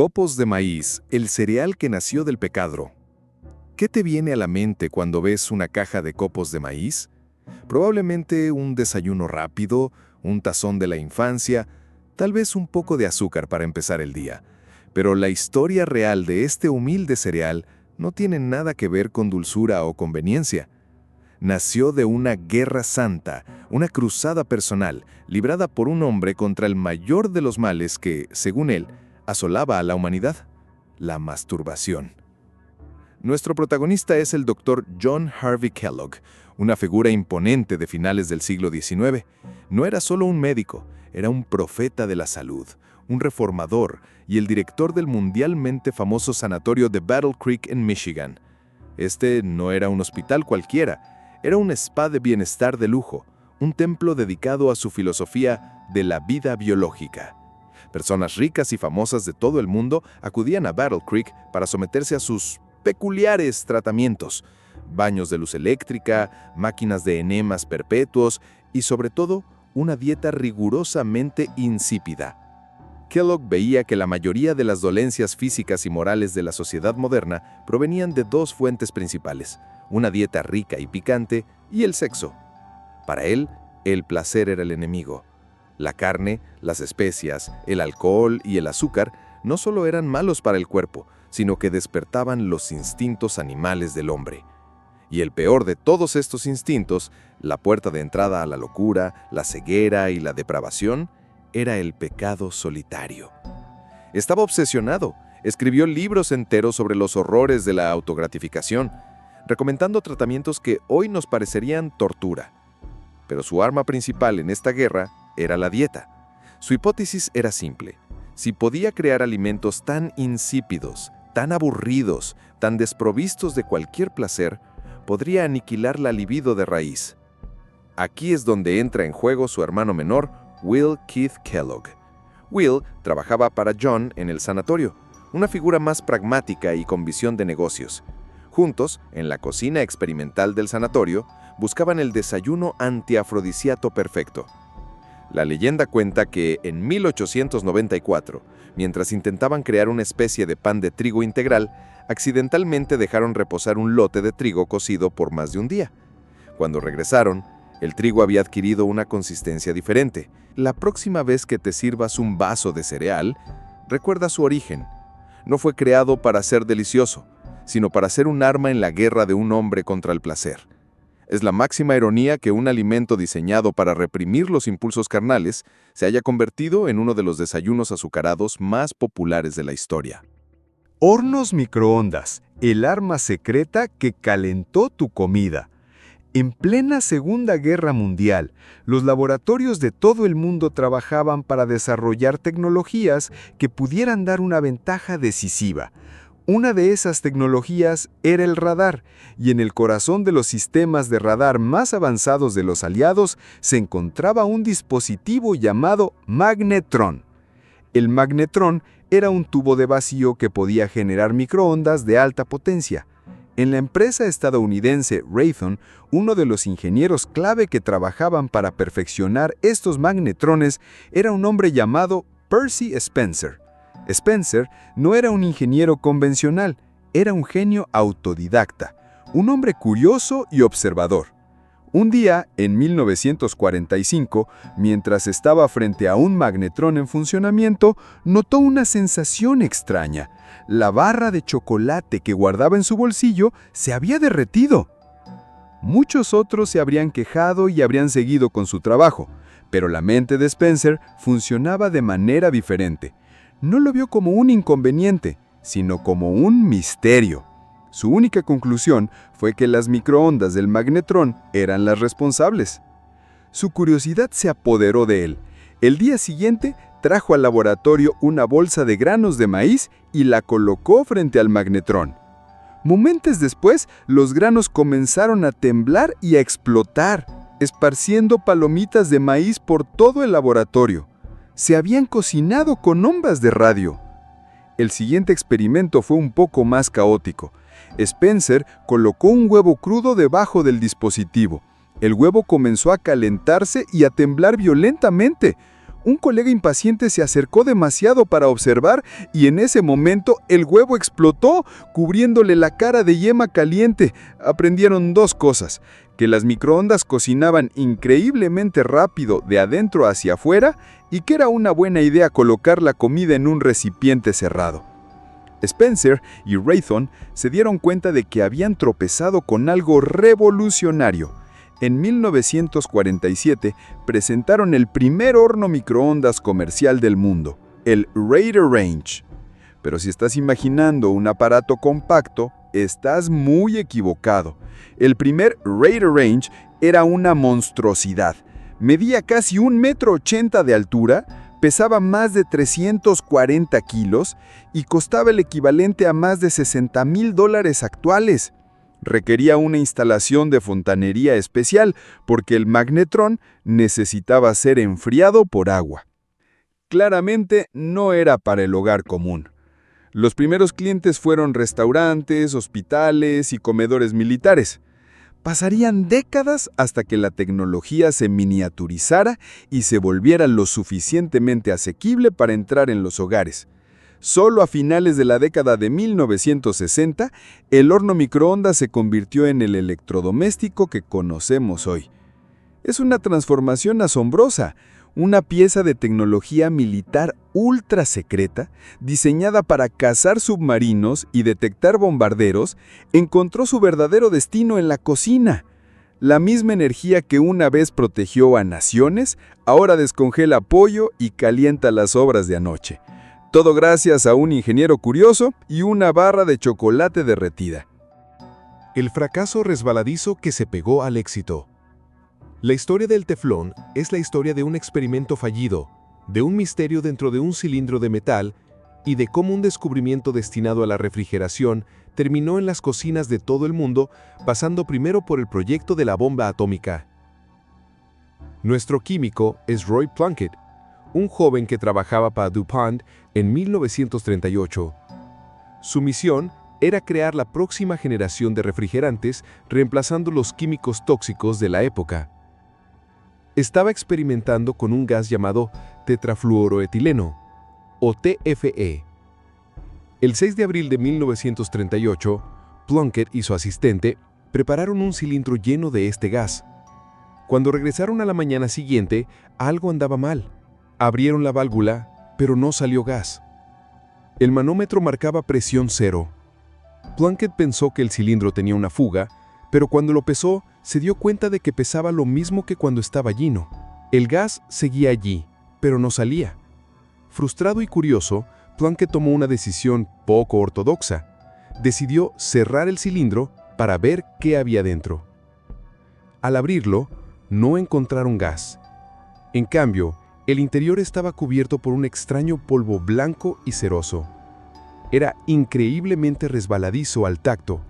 Copos de maíz, el cereal que nació del pecado. ¿Qué te viene a la mente cuando ves una caja de copos de maíz? Probablemente un desayuno rápido, un tazón de la infancia, tal vez un poco de azúcar para empezar el día. Pero la historia real de este humilde cereal no tiene nada que ver con dulzura o conveniencia. Nació de una guerra santa, una cruzada personal, librada por un hombre contra el mayor de los males que, según él, asolaba a la humanidad: la masturbación. Nuestro protagonista es el Dr. John Harvey Kellogg, una figura imponente de finales del siglo XIX. No era solo un médico, era un profeta de la salud, un reformador y el director del mundialmente famoso sanatorio de Battle Creek en Michigan. Este no era un hospital cualquiera, era un spa de bienestar de lujo, un templo dedicado a su filosofía de la vida biológica. Personas ricas y famosas de todo el mundo acudían a Battle Creek para someterse a sus peculiares tratamientos: baños de luz eléctrica, máquinas de enemas perpetuos y, sobre todo, una dieta rigurosamente insípida. Kellogg veía que la mayoría de las dolencias físicas y morales de la sociedad moderna provenían de dos fuentes principales: una dieta rica y picante y el sexo. Para él, el placer era el enemigo. La carne, las especias, el alcohol y el azúcar no solo eran malos para el cuerpo, sino que despertaban los instintos animales del hombre. Y el peor de todos estos instintos, la puerta de entrada a la locura, la ceguera y la depravación, era el pecado solitario. Estaba obsesionado, escribió libros enteros sobre los horrores de la autogratificación, recomendando tratamientos que hoy nos parecerían tortura. Pero su arma principal en esta guerra era la dieta. Su hipótesis era simple: si podía crear alimentos tan insípidos, tan aburridos, tan desprovistos de cualquier placer, podría aniquilar la libido de raíz. Aquí es donde entra en juego su hermano menor, Will Keith Kellogg. Will trabajaba para John en el sanatorio, una figura más pragmática y con visión de negocios. Juntos, en la cocina experimental del sanatorio, buscaban el desayuno antiafrodisíaco perfecto. La leyenda cuenta que en 1894, mientras intentaban crear una especie de pan de trigo integral, accidentalmente dejaron reposar un lote de trigo cocido por más de un día. Cuando regresaron, el trigo había adquirido una consistencia diferente. La próxima vez que te sirvas un vaso de cereal, recuerda su origen. No fue creado para ser delicioso, sino para ser un arma en la guerra de un hombre contra el placer. Es la máxima ironía que un alimento diseñado para reprimir los impulsos carnales se haya convertido en uno de los desayunos azucarados más populares de la historia. Hornos microondas, el arma secreta que calentó tu comida. En plena Segunda Guerra Mundial, los laboratorios de todo el mundo trabajaban para desarrollar tecnologías que pudieran dar una ventaja decisiva. Una de esas tecnologías era el radar, y en el corazón de los sistemas de radar más avanzados de los aliados se encontraba un dispositivo llamado magnetrón. El magnetrón era un tubo de vacío que podía generar microondas de alta potencia. En la empresa estadounidense Raytheon, uno de los ingenieros clave que trabajaban para perfeccionar estos magnetrones era un hombre llamado Percy Spencer. Spencer no era un ingeniero convencional, era un genio autodidacta, un hombre curioso y observador. Un día, en 1945, mientras estaba frente a un magnetrón en funcionamiento, notó una sensación extraña. La barra de chocolate que guardaba en su bolsillo se había derretido. Muchos otros se habrían quejado y habrían seguido con su trabajo, pero la mente de Spencer funcionaba de manera diferente. No lo vio como un inconveniente, sino como un misterio. Su única conclusión fue que las microondas del magnetrón eran las responsables. Su curiosidad se apoderó de él. El día siguiente trajo al laboratorio una bolsa de granos de maíz y la colocó frente al magnetrón. Momentos después, los granos comenzaron a temblar y a explotar, esparciendo palomitas de maíz por todo el laboratorio. Se habían cocinado con ondas de radio. El siguiente experimento fue un poco más caótico. Spencer colocó un huevo crudo debajo del dispositivo. El huevo comenzó a calentarse y a temblar violentamente. Un colega impaciente se acercó demasiado para observar y en ese momento el huevo explotó, cubriéndole la cara de yema caliente. Aprendieron dos cosas: que las microondas cocinaban increíblemente rápido de adentro hacia afuera y que era una buena idea colocar la comida en un recipiente cerrado. Spencer y Raytheon se dieron cuenta de que habían tropezado con algo revolucionario. En 1947 presentaron el primer horno microondas comercial del mundo, el Raider Range. Pero si estás imaginando un aparato compacto, estás muy equivocado. El primer Raider Range era una monstruosidad. Medía casi 1,80 m de altura, pesaba más de 340 kilos y costaba el equivalente a más de $60,000 actuales. Requería una instalación de fontanería especial porque el magnetrón necesitaba ser enfriado por agua. Claramente no era para el hogar común. Los primeros clientes fueron restaurantes, hospitales y comedores militares. Pasarían décadas hasta que la tecnología se miniaturizara y se volviera lo suficientemente asequible para entrar en los hogares. Solo a finales de la década de 1960, el horno microondas se convirtió en el electrodoméstico que conocemos hoy. Es una transformación asombrosa, una pieza de tecnología militar ultra secreta, diseñada para cazar submarinos y detectar bombarderos, encontró su verdadero destino en la cocina. La misma energía que una vez protegió a naciones, ahora descongela pollo y calienta las obras de anoche. Todo gracias a un ingeniero curioso y una barra de chocolate derretida. El fracaso resbaladizo que se pegó al éxito. La historia del teflón es la historia de un experimento fallido, de un misterio dentro de un cilindro de metal y de cómo un descubrimiento destinado a la refrigeración terminó en las cocinas de todo el mundo, pasando primero por el proyecto de la bomba atómica. Nuestro químico es Roy Plunkett, un joven que trabajaba para DuPont en 1938. Su misión era crear la próxima generación de refrigerantes reemplazando los químicos tóxicos de la época. Estaba experimentando con un gas llamado tetrafluoroetileno, o TFE. El 6 de abril de 1938, Plunkett y su asistente prepararon un cilindro lleno de este gas. Cuando regresaron a la mañana siguiente, algo andaba mal. Abrieron la válvula, pero no salió gas. El manómetro marcaba presión cero. Plunkett pensó que el cilindro tenía una fuga, pero cuando lo pesó, se dio cuenta de que pesaba lo mismo que cuando estaba lleno. El gas seguía allí, pero no salía. Frustrado y curioso, Plunkett tomó una decisión poco ortodoxa. Decidió cerrar el cilindro para ver qué había dentro. Al abrirlo, no encontraron gas. En cambio, el interior estaba cubierto por un extraño polvo blanco y ceroso. Era increíblemente resbaladizo al tacto.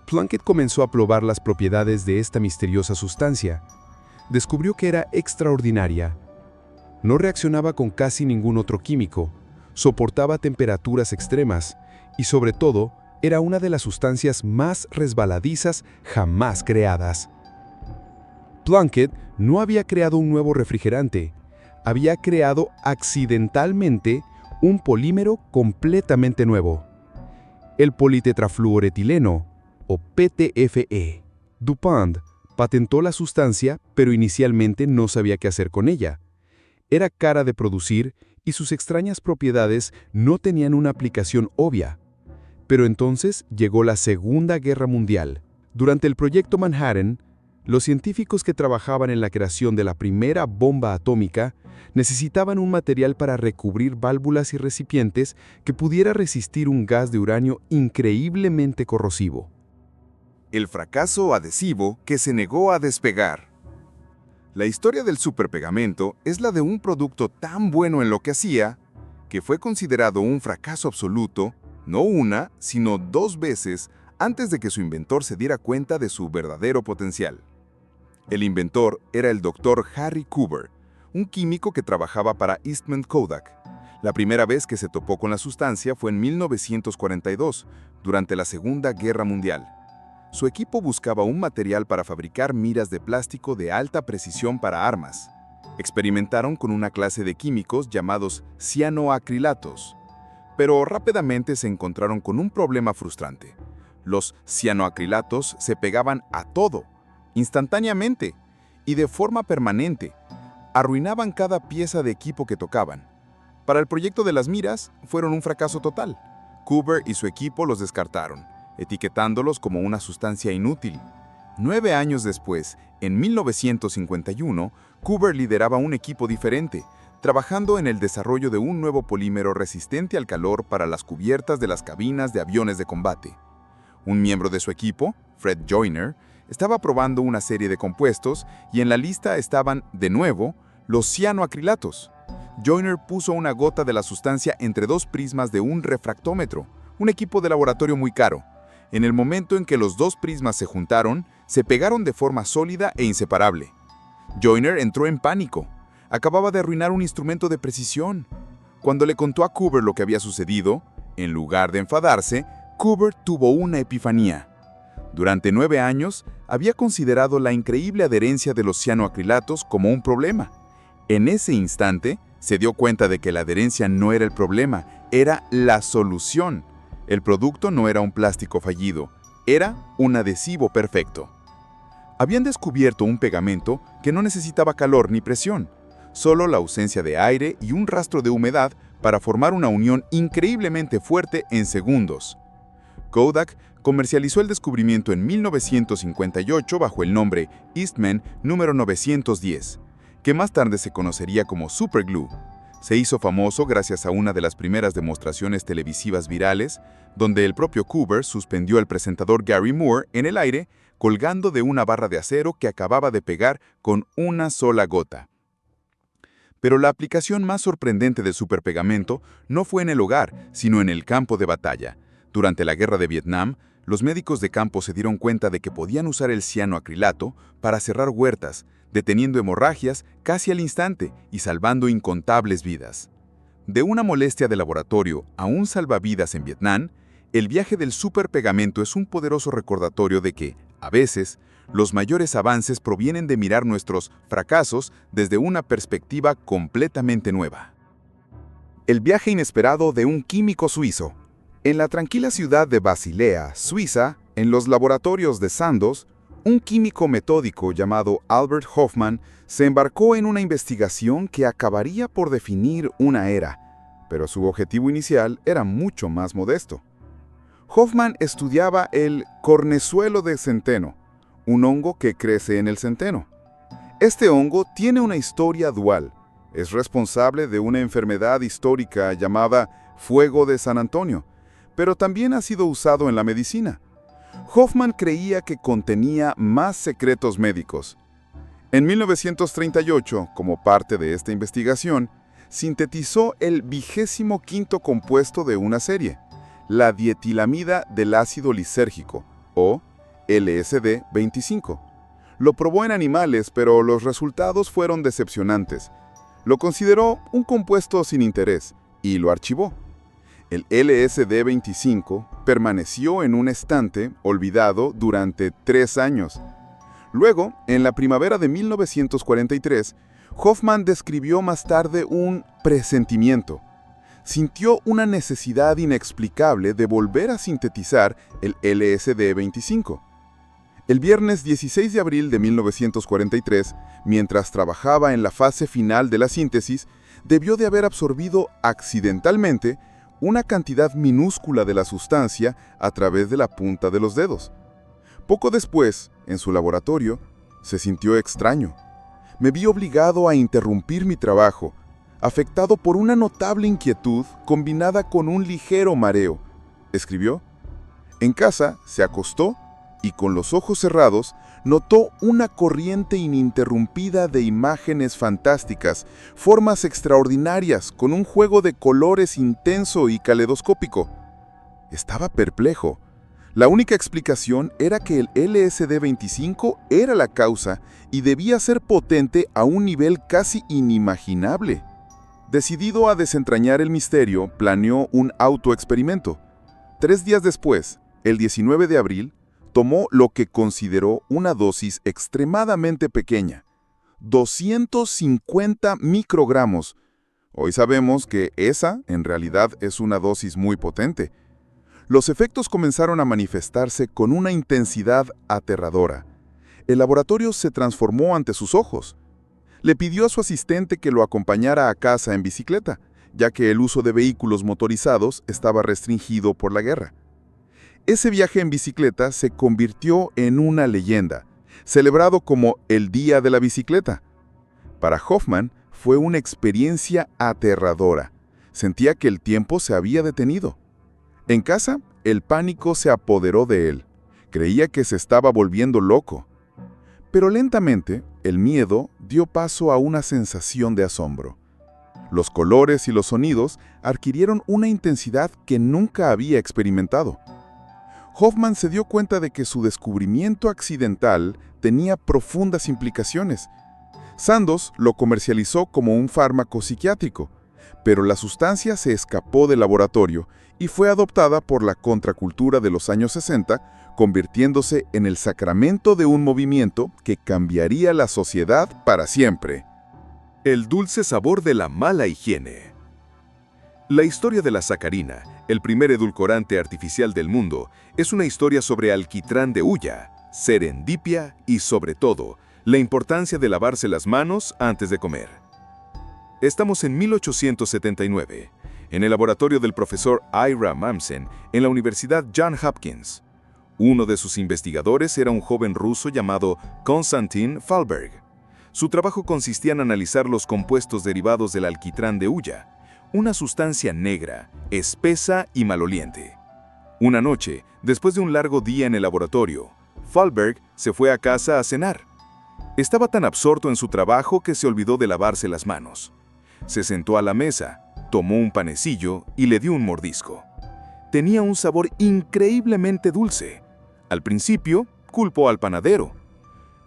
Plunkett comenzó a probar las propiedades de esta misteriosa sustancia. Descubrió que era extraordinaria. No reaccionaba con casi ningún otro químico, soportaba temperaturas extremas y, sobre todo, era una de las sustancias más resbaladizas jamás creadas. Plunkett no había creado un nuevo refrigerante. Había creado accidentalmente un polímero completamente nuevo, el politetrafluoretileno, o PTFE. DuPont patentó la sustancia, pero inicialmente no sabía qué hacer con ella. Era cara de producir y sus extrañas propiedades no tenían una aplicación obvia. Pero entonces llegó la Segunda Guerra Mundial. Durante el Proyecto Manhattan, los científicos que trabajaban en la creación de la primera bomba atómica necesitaban un material para recubrir válvulas y recipientes que pudiera resistir un gas de uranio increíblemente corrosivo. El fracaso adhesivo que se negó a despegar. La historia del superpegamento es la de un producto tan bueno en lo que hacía que fue considerado un fracaso absoluto, no una, sino 2 veces antes de que su inventor se diera cuenta de su verdadero potencial. El inventor era el Dr. Harry Coover, un químico que trabajaba para Eastman Kodak. La primera vez que se topó con la sustancia fue en 1942, durante la Segunda Guerra Mundial. Su equipo buscaba un material para fabricar miras de plástico de alta precisión para armas. Experimentaron con una clase de químicos llamados cianoacrilatos, pero rápidamente se encontraron con un problema frustrante. Los cianoacrilatos se pegaban a todo, instantáneamente y de forma permanente. Arruinaban cada pieza de equipo que tocaban. Para el proyecto de las miras, fueron un fracaso total. Cooper y su equipo los descartaron, etiquetándolos como una sustancia inútil. 9 años después, en 1951, Cooper lideraba un equipo diferente, trabajando en el desarrollo de un nuevo polímero resistente al calor para las cubiertas de las cabinas de aviones de combate. Un miembro de su equipo, Fred Joyner, estaba probando una serie de compuestos y en la lista estaban, de nuevo, los cianoacrilatos. Joyner puso una gota de la sustancia entre 2 prismas de un refractómetro, un equipo de laboratorio muy caro. En el momento en que los 2 prismas se juntaron, se pegaron de forma sólida e inseparable. Joyner entró en pánico. Acababa de arruinar un instrumento de precisión. Cuando le contó a Cooper lo que había sucedido, en lugar de enfadarse, Cooper tuvo una epifanía. Durante 9 años, había considerado la increíble adherencia de los cianoacrilatos como un problema. En ese instante, se dio cuenta de que la adherencia no era el problema, era la solución. El producto no era un plástico fallido, era un adhesivo perfecto. Habían descubierto un pegamento que no necesitaba calor ni presión, solo la ausencia de aire y un rastro de humedad para formar una unión increíblemente fuerte en segundos. Kodak comercializó el descubrimiento en 1958 bajo el nombre Eastman número 910, que más tarde se conocería como Superglue. Se hizo famoso gracias a una de las primeras demostraciones televisivas virales, donde el propio Cooper suspendió al presentador Gary Moore en el aire, colgando de una barra de acero que acababa de pegar con una sola gota. Pero la aplicación más sorprendente del superpegamento no fue en el hogar, sino en el campo de batalla. Durante la Guerra de Vietnam, los médicos de campo se dieron cuenta de que podían usar el cianoacrilato para cerrar huertas, deteniendo hemorragias casi al instante y salvando incontables vidas. De una molestia de laboratorio a un salvavidas en Vietnam, el viaje del superpegamento es un poderoso recordatorio de que, a veces, los mayores avances provienen de mirar nuestros fracasos desde una perspectiva completamente nueva. El viaje inesperado de un químico suizo. En la tranquila ciudad de Basilea, Suiza, en los laboratorios de Sandoz, un químico metódico llamado Albert Hofmann se embarcó en una investigación que acabaría por definir una era, pero su objetivo inicial era mucho más modesto. Hofmann estudiaba el cornezuelo de centeno, un hongo que crece en el centeno. Este hongo tiene una historia dual. Es responsable de una enfermedad histórica llamada fuego de San Antonio, pero también ha sido usado en la medicina. Hofmann creía que contenía más secretos médicos. En 1938, como parte de esta investigación, sintetizó el 25º compuesto de una serie, la dietilamida del ácido lisérgico, o LSD-25. Lo probó en animales, pero los resultados fueron decepcionantes. Lo consideró un compuesto sin interés y lo archivó. El LSD-25 permaneció en un estante olvidado durante 3 años. Luego, en la primavera de 1943, Hofmann describió más tarde un presentimiento. Sintió una necesidad inexplicable de volver a sintetizar el LSD-25. El viernes 16 de abril de 1943, mientras trabajaba en la fase final de la síntesis, debió de haber absorbido accidentalmente una cantidad minúscula de la sustancia a través de la punta de los dedos. Poco después, en su laboratorio, se sintió extraño. Me vi obligado a interrumpir mi trabajo, afectado por una notable inquietud combinada con un ligero mareo, escribió. En casa, se acostó y con los ojos cerrados, notó una corriente ininterrumpida de imágenes fantásticas, formas extraordinarias, con un juego de colores intenso y caleidoscópico. Estaba perplejo. La única explicación era que el LSD-25 era la causa y debía ser potente a un nivel casi inimaginable. Decidido a desentrañar el misterio, planeó un autoexperimento. 3 días después, el 19 de abril, tomó lo que consideró una dosis extremadamente pequeña, 250 microgramos. Hoy sabemos que esa, en realidad, es una dosis muy potente. Los efectos comenzaron a manifestarse con una intensidad aterradora. El laboratorio se transformó ante sus ojos. Le pidió a su asistente que lo acompañara a casa en bicicleta, ya que el uso de vehículos motorizados estaba restringido por la guerra. Ese viaje en bicicleta se convirtió en una leyenda, celebrado como el Día de la Bicicleta. Para Hoffman fue una experiencia aterradora. Sentía que el tiempo se había detenido. En casa, el pánico se apoderó de él. Creía que se estaba volviendo loco. Pero lentamente, el miedo dio paso a una sensación de asombro. Los colores y los sonidos adquirieron una intensidad que nunca había experimentado. Hoffman se dio cuenta de que su descubrimiento accidental tenía profundas implicaciones. Sandoz lo comercializó como un fármaco psiquiátrico, pero la sustancia se escapó del laboratorio y fue adoptada por la contracultura de los años 60, convirtiéndose en el sacramento de un movimiento que cambiaría la sociedad para siempre. El dulce sabor de la mala higiene. La historia de la sacarina, el primer edulcorante artificial del mundo, es una historia sobre alquitrán de hulla, serendipia y, sobre todo, la importancia de lavarse las manos antes de comer. Estamos en 1879, en el laboratorio del profesor Ira Mamsen en la Universidad Johns Hopkins. Uno de sus investigadores era un joven ruso llamado Konstantin Fallberg. Su trabajo consistía en analizar los compuestos derivados del alquitrán de hulla, una sustancia negra, espesa y maloliente. Una noche, después de un largo día en el laboratorio, Fallberg se fue a casa a cenar. Estaba tan absorto en su trabajo que se olvidó de lavarse las manos. Se sentó a la mesa, tomó un panecillo y le dio un mordisco. Tenía un sabor increíblemente dulce. Al principio, culpó al panadero,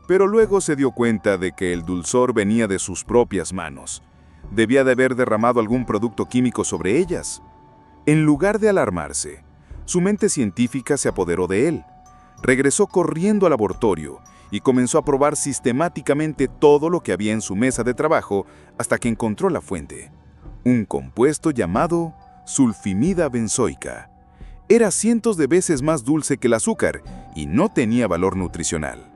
pero luego se dio cuenta de que el dulzor venía de sus propias manos. Debía de haber derramado algún producto químico sobre ellas. En lugar de alarmarse, su mente científica se apoderó de él. Regresó corriendo al laboratorio y comenzó a probar sistemáticamente todo lo que había en su mesa de trabajo hasta que encontró la fuente, un compuesto llamado sulfimida benzoica. Era cientos de veces más dulce que el azúcar y no tenía valor nutricional.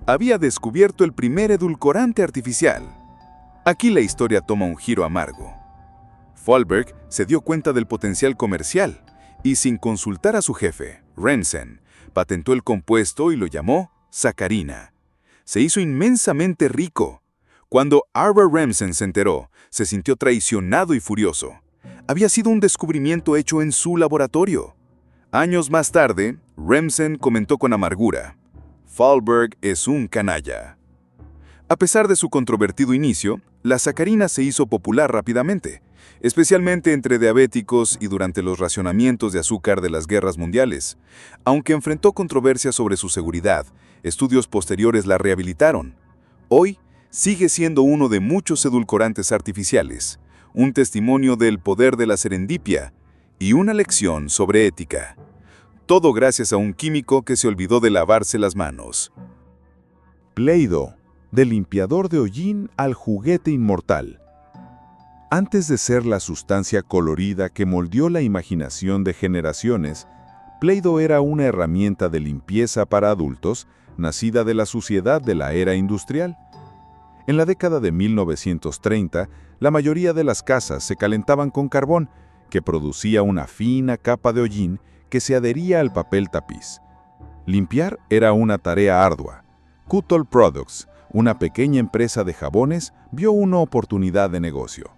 Había descubierto el primer edulcorante artificial. Aquí la historia toma un giro amargo. Fallberg se dio cuenta del potencial comercial y, sin consultar a su jefe, Remsen, patentó el compuesto y lo llamó sacarina. Se hizo inmensamente rico. Cuando Ira Remsen se enteró, se sintió traicionado y furioso. Había sido un descubrimiento hecho en su laboratorio. Años más tarde, Remsen comentó con amargura: Fallberg es un canalla. A pesar de su controvertido inicio, la sacarina se hizo popular rápidamente, especialmente entre diabéticos y durante los racionamientos de azúcar de las guerras mundiales. Aunque enfrentó controversias sobre su seguridad, estudios posteriores la rehabilitaron. Hoy, sigue siendo uno de muchos edulcorantes artificiales, un testimonio del poder de la serendipia y una lección sobre ética. Todo gracias a un químico que se olvidó de lavarse las manos. Play-Doh, del limpiador de hollín al juguete inmortal. Antes de ser la sustancia colorida que moldeó la imaginación de generaciones, Play-Doh era una herramienta de limpieza para adultos nacida de la suciedad de la era industrial. En la década de 1930, la mayoría de las casas se calentaban con carbón, que producía una fina capa de hollín que se adhería al papel tapiz. Limpiar era una tarea ardua. Kuttol Products, una pequeña empresa de jabones, vio una oportunidad de negocio.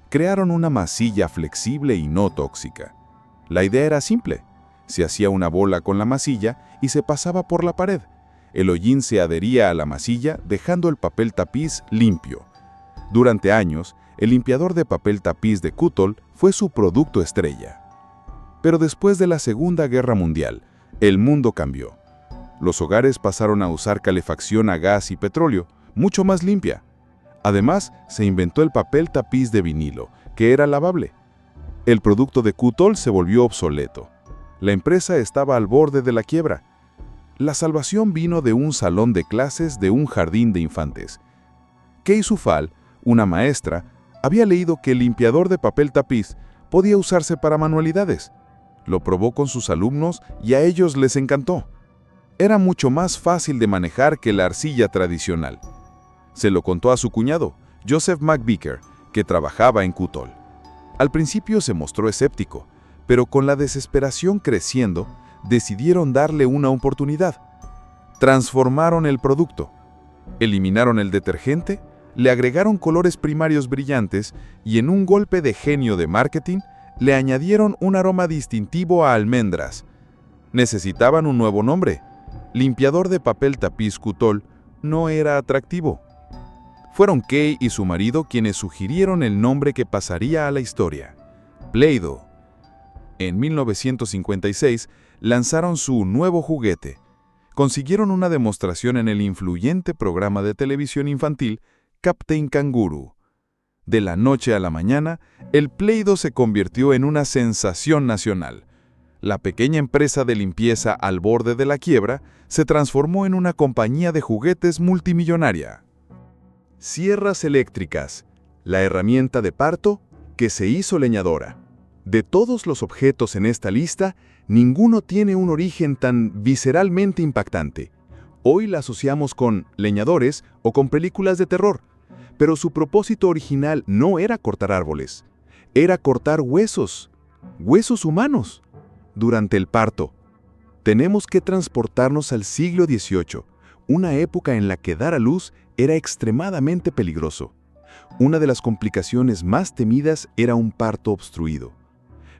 Crearon una masilla flexible y no tóxica. La idea era simple. Se hacía una bola con la masilla y se pasaba por la pared. El hollín se adhería a la masilla, dejando el papel tapiz limpio. Durante años, el limpiador de papel tapiz de Kuttol fue su producto estrella. Pero después de la Segunda Guerra Mundial, el mundo cambió. Los hogares pasaron a usar calefacción a gas y petróleo, mucho más limpia. Además, se inventó el papel tapiz de vinilo, que era lavable. El producto de Kuttol se volvió obsoleto. La empresa estaba al borde de la quiebra. La salvación vino de un salón de clases de un jardín de infantes. Kay Sufal, una maestra, había leído que el limpiador de papel tapiz podía usarse para manualidades. Lo probó con sus alumnos y a ellos les encantó. Era mucho más fácil de manejar que la arcilla tradicional. Se lo contó a su cuñado, Joseph McVicker, que trabajaba en Cutol. Al principio se mostró escéptico, pero con la desesperación creciendo, decidieron darle una oportunidad. Transformaron el producto. Eliminaron el detergente, le agregaron colores primarios brillantes y en un golpe de genio de marketing, le añadieron un aroma distintivo a almendras. Necesitaban un nuevo nombre. Limpiador de papel tapiz Cutol no era atractivo. Fueron Kay y su marido quienes sugirieron el nombre que pasaría a la historia: Play-Doh. En 1956 lanzaron su nuevo juguete. Consiguieron una demostración en el influyente programa de televisión infantil Captain Kangaroo. De la noche a la mañana, el Play-Doh se convirtió en una sensación nacional. La pequeña empresa de limpieza al borde de la quiebra se transformó en una compañía de juguetes multimillonaria. Sierras eléctricas, la herramienta de parto que se hizo leñadora. De todos los objetos en esta lista, ninguno tiene un origen tan visceralmente impactante. Hoy la asociamos con leñadores o con películas de terror, pero su propósito original no era cortar árboles, era cortar huesos humanos. Durante el parto, tenemos que transportarnos al siglo XVIII, una época en la que dar a luz era extremadamente peligroso. Una de las complicaciones más temidas era un parto obstruido.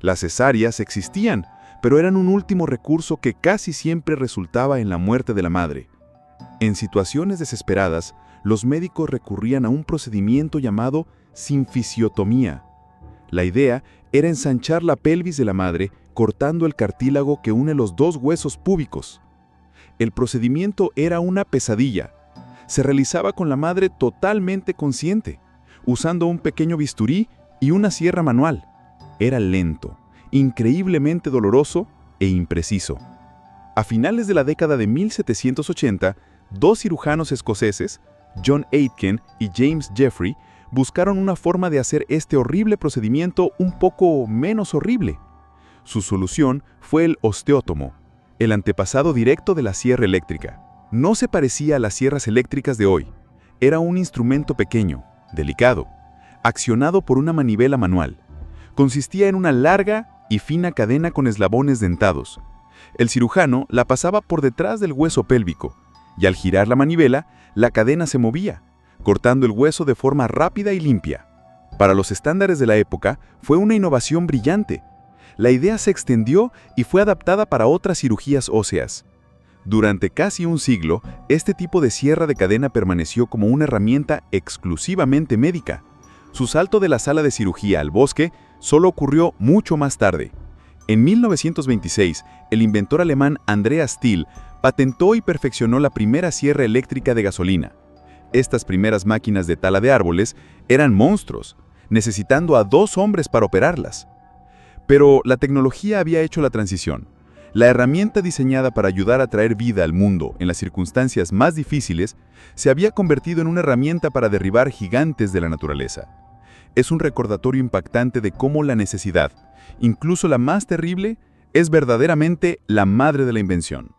Las cesáreas existían, pero eran un último recurso que casi siempre resultaba en la muerte de la madre. En situaciones desesperadas, los médicos recurrían a un procedimiento llamado sinfisiotomía. La idea era ensanchar la pelvis de la madre cortando el cartílago que une los dos huesos púbicos. El procedimiento era una pesadilla. Se realizaba con la madre totalmente consciente, usando un pequeño bisturí y una sierra manual. Era lento, increíblemente doloroso e impreciso. A finales de la década de 1780, dos cirujanos escoceses, John Aitken y James Jeffrey, buscaron una forma de hacer este horrible procedimiento un poco menos horrible. Su solución fue el osteótomo, el antepasado directo de la sierra eléctrica. No se parecía a las sierras eléctricas de hoy. Era un instrumento pequeño, delicado, accionado por una manivela manual. Consistía en una larga y fina cadena con eslabones dentados. El cirujano la pasaba por detrás del hueso pélvico, y al girar la manivela, la cadena se movía, cortando el hueso de forma rápida y limpia. Para los estándares de la época, fue una innovación brillante. La idea se extendió y fue adaptada para otras cirugías óseas. Durante casi un siglo, este tipo de sierra de cadena permaneció como una herramienta exclusivamente médica. Su salto de la sala de cirugía al bosque solo ocurrió mucho más tarde. En 1926, el inventor alemán Andreas Stihl patentó y perfeccionó la primera sierra eléctrica de gasolina. Estas primeras máquinas de tala de árboles eran monstruos, necesitando a 2 hombres para operarlas. Pero la tecnología había hecho la transición. La herramienta diseñada para ayudar a traer vida al mundo en las circunstancias más difíciles se había convertido en una herramienta para derribar gigantes de la naturaleza. Es un recordatorio impactante de cómo la necesidad, incluso la más terrible, es verdaderamente la madre de la invención.